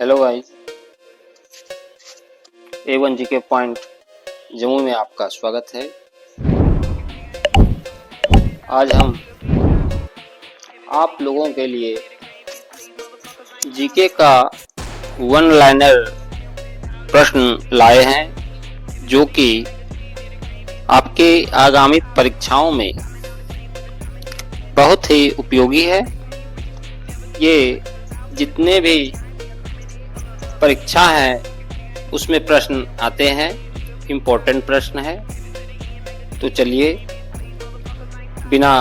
Hello guys, A1 GK point Jammu में आपका स्वागत है। आज हम आप लोगों के लिए जीके का वन लाइनर प्रश्न लाए हैं जो कि आपके आगामी परीक्षाओं में बहुत ही उपयोगी है। ये जितने भी परीक्षा है उसमें प्रश्न आते हैं, इम्पोर्टेंट प्रश्न है। तो चलिए बिना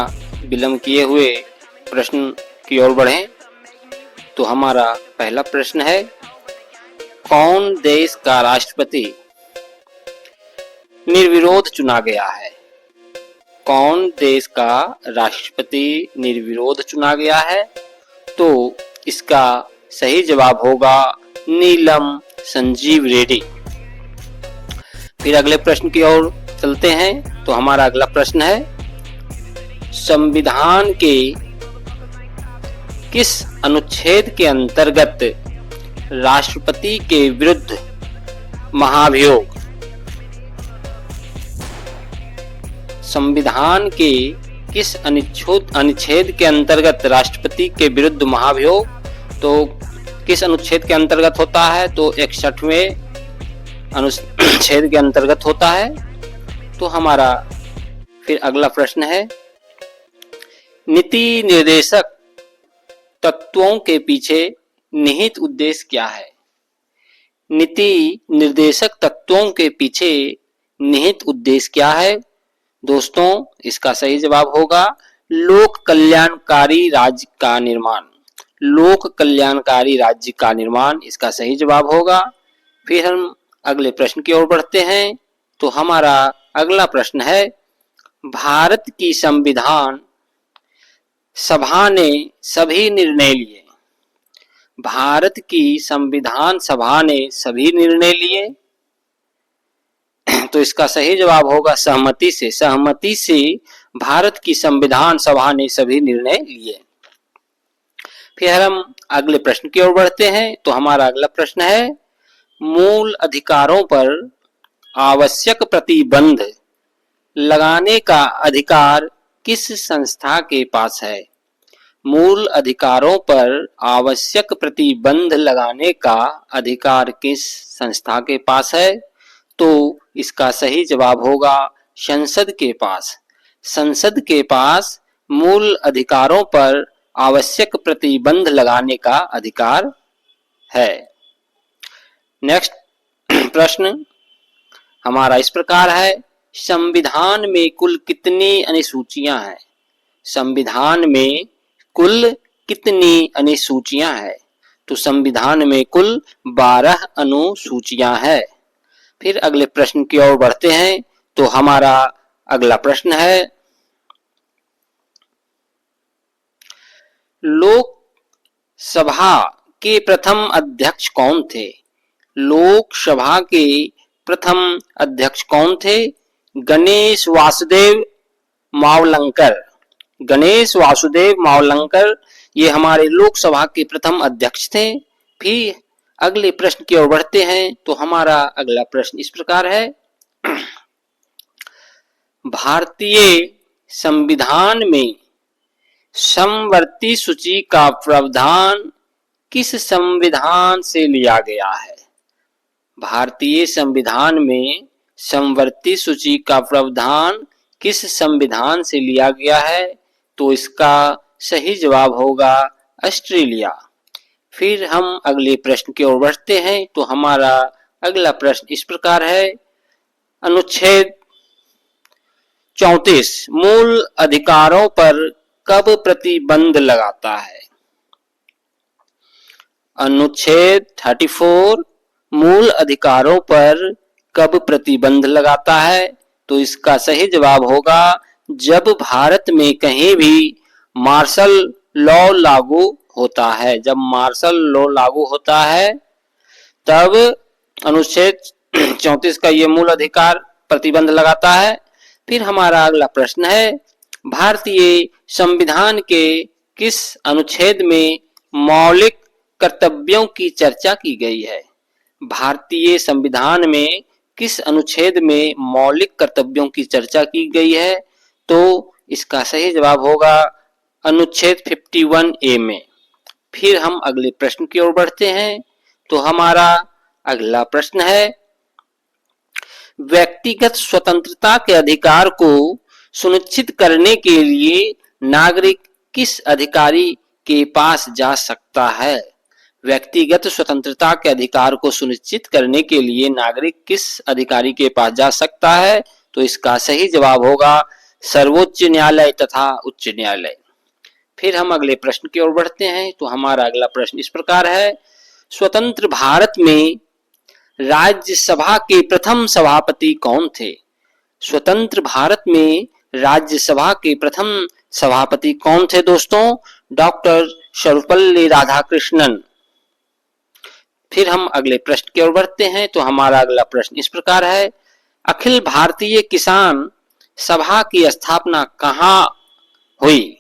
विलंब किए हुए प्रश्न की ओर बढ़ें। तो हमारा पहला प्रश्न है, कौन देश का राष्ट्रपति निर्विरोध चुना गया है? कौन देश का राष्ट्रपति निर्विरोध चुना गया है? तो इसका सही जवाब होगा नीलम संजीव रेड्डी। फिर अगले प्रश्न की ओर चलते हैं। तो हमारा अगला प्रश्न है, संविधान के किस अनुच्छेद के अंतर्गत राष्ट्रपति के विरुद्ध महाभियोग? संविधान के किस अनुच्छेद के अंतर्गत राष्ट्रपति के विरुद्ध महाभियोग? तो किस अनुच्छेद के अंतर्गत होता है? तो 61वें अनुच्छेद के अंतर्गत होता है। तो हमारा फिर अगला प्रश्न है, नीति निर्देशक तत्वों के पीछे निहित उद्देश्य क्या है? नीति निर्देशक तत्वों के पीछे निहित उद्देश्य क्या है? दोस्तों, इसका सही जवाब होगा लोक कल्याणकारी राज्य का निर्माण। लोक कल्याणकारी राज्य का निर्माण इसका सही जवाब होगा। फिर हम अगले प्रश्न की ओर बढ़ते हैं। तो हमारा अगला प्रश्न है, भारत की संविधान सभा ने सभी निर्णय लिए। भारत की संविधान सभा ने सभी निर्णय लिए। तो इसका सही जवाब होगा सहमति से। सहमति से भारत की संविधान सभा ने सभी निर्णय लिए। फिर हम अगले प्रश्न की ओर बढ़ते हैं। तो हमारा अगला प्रश्न है, मूल अधिकारों पर आवश्यक प्रतिबंध लगाने का अधिकार किस संस्था के पास है? मूल अधिकारों पर आवश्यक प्रतिबंध लगाने का अधिकार किस संस्था के पास है? तो इसका सही जवाब होगा संसद के पास। संसद के पास मूल अधिकारों पर आवश्यक प्रतिबंध लगाने का अधिकार है। नेक्स्ट प्रश्न हमारा इस प्रकार है, संविधान में कुल कितनी अनुसूचियां हैं? संविधान में कुल कितनी अनुसूचियां हैं? तो संविधान में कुल 12 अनुसूचियां हैं। फिर अगले प्रश्न की ओर बढ़ते हैं। तो हमारा अगला प्रश्न है, लोकसभा के प्रथम अध्यक्ष कौन थे? लोकसभा के प्रथम अध्यक्ष कौन थे? गणेश वासुदेव मावलंकर। गणेश वासुदेव मावलंकर ये हमारे लोकसभा के प्रथम अध्यक्ष थे। फिर अगले प्रश्न की ओर बढ़ते हैं। तो हमारा अगला प्रश्न इस प्रकार है, भारतीय संविधान में समवर्ती सूची का प्रावधान किस संविधान से लिया गया है? भारतीय संविधान में समवर्ती सूची का प्रावधान किस संविधान से लिया गया है? तो इसका सही जवाब होगा ऑस्ट्रेलिया। फिर हम अगले प्रश्न की ओर बढ़ते हैं। तो हमारा अगला प्रश्न इस प्रकार है, अनुच्छेद 34 मूल अधिकारों पर कब प्रतिबंध लगाता है? अनुच्छेद 34 मूल अधिकारों पर कब प्रतिबंध लगाता है? तो इसका सही जवाब होगा जब भारत में कहीं भी मार्शल लॉ लागू होता है। जब मार्शल लॉ लागू होता है तब अनुच्छेद 34 का ये मूल अधिकार प्रतिबंध लगाता है। फिर हमारा अगला प्रश्न है, भारतीय संविधान के किस अनुच्छेद में मौलिक कर्तव्यों की चर्चा की गई है? भारतीय संविधान में किस अनुच्छेद में मौलिक कर्तव्यों की चर्चा की गई है? तो इसका सही जवाब होगा अनुच्छेद 51A में। फिर हम अगले प्रश्न की ओर बढ़ते हैं। तो हमारा अगला प्रश्न है, व्यक्तिगत स्वतंत्रता के अधिकार को सुनिश्चित करने के लिए नागरिक किस अधिकारी के पास जा सकता है? व्यक्तिगत स्वतंत्रता के अधिकार को सुनिश्चित करने के लिए नागरिक किस अधिकारी के पास जा सकता है? तो इसका सही जवाब होगा सर्वोच्च न्यायालय तथा उच्च न्यायालय। फिर हम अगले प्रश्न की ओर बढ़ते हैं। तो हमारा अगला प्रश्न इस प्रकार है, स्वतंत्र भारत में राज्यसभा के प्रथम सभापति कौन थे? स्वतंत्र भारत में राज्यसभा के प्रथम सभापति कौन थे दोस्तों? डॉक्टर सर्वपल्ली राधाकृष्णन। फिर हम अगले प्रश्न की ओर बढ़ते हैं। तो हमारा अगला प्रश्न इस प्रकार है, अखिल भारतीय किसान सभा की स्थापना कहाँ हुई?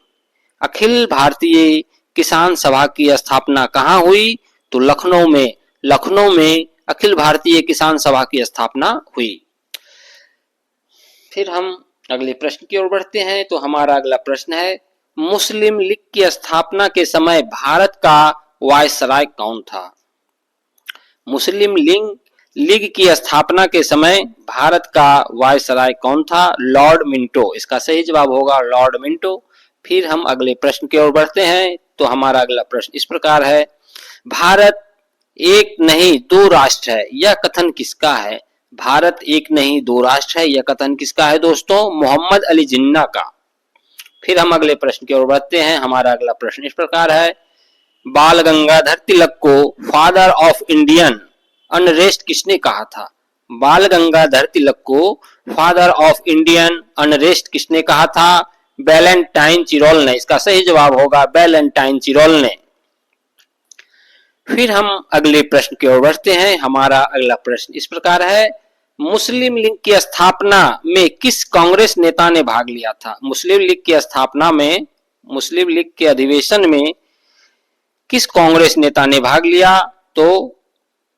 अखिल भारतीय किसान सभा की स्थापना कहाँ हुई? तो लखनऊ में अखिल भारतीय किसान सभा की स्थापना हुई। फिर हम अगले प्रश्न की ओर बढ़ते हैं। तो हमारा अगला प्रश्न है, मुस्लिम लीग की स्थापना के समय भारत का वायसराय कौन था? मुस्लिम लीग की स्थापना के समय भारत का वायसराय कौन था? Lord Minto. इसका सही जवाब होगा लॉर्ड मिंटो। फिर हम अगले प्रश्न की ओर बढ़ते हैं। तो हमारा अगला प्रश्न इस प्रकार है, भारत एक नहीं दो राष्ट्र है, यह कथन किसका है? भारत एक नहीं दो राष्ट्र है, यह कथन किसका है दोस्तों? मोहम्मद अली जिन्ना का। फिर हम अगले प्रश्न की ओर बढ़ते हैं। हमारा अगला प्रश्न इस प्रकार है, बाल गंगाधर तिलक को फादर ऑफ इंडियन अनरेस्ट किसने कहा था? बाल गंगाधर तिलक को फादर ऑफ इंडियन अनरेस्ट किसने कहा था? वैलेंटाइन चिरोल ने। इसका सही जवाब होगा वैलेंटाइन चिरोल ने। फिर हम अगले प्रश्न की ओर बढ़ते हैं। हमारा अगला प्रश्न इस प्रकार है, मुस्लिम लीग की स्थापना में किस कांग्रेस नेता ने भाग लिया था? मुस्लिम लीग की स्थापना में, मुस्लिम लीग के अधिवेशन में किस कांग्रेस नेता ने भाग लिया? तो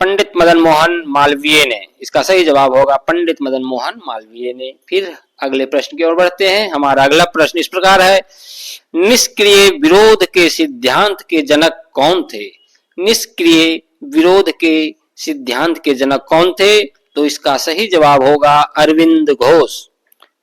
पंडित मदन मोहन मालवीय ने। इसका सही जवाब होगा पंडित मदन मोहन मालवीय ने। फिर अगले प्रश्न की ओर बढ़ते हैं। हमारा अगला प्रश्न इस प्रकार है, निष्क्रिय विरोध के सिद्धांत के जनक कौन थे? निष्क्रिय विरोध के सिद्धांत के जनक कौन थे? तो इसका सही जवाब होगा अरविंद घोष।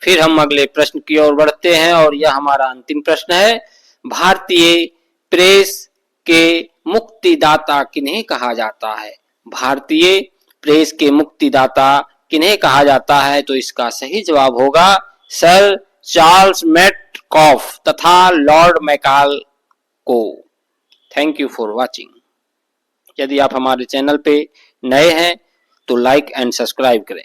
फिर हम अगले प्रश्न की ओर बढ़ते हैं और यह हमारा अंतिम प्रश्न है, भारतीय प्रेस के मुक्तिदाता किन्हें कहा जाता है? भारतीय प्रेस के मुक्तिदाता किन्हें कहा जाता है? तो इसका सही जवाब होगा सर चार्ल्स मेटकॉफ तथा लॉर्ड मैकाल को। Thank you for watching. यदि आप हमारे चैनल पे नए हैं तो लाइक एंड सब्सक्राइब करें।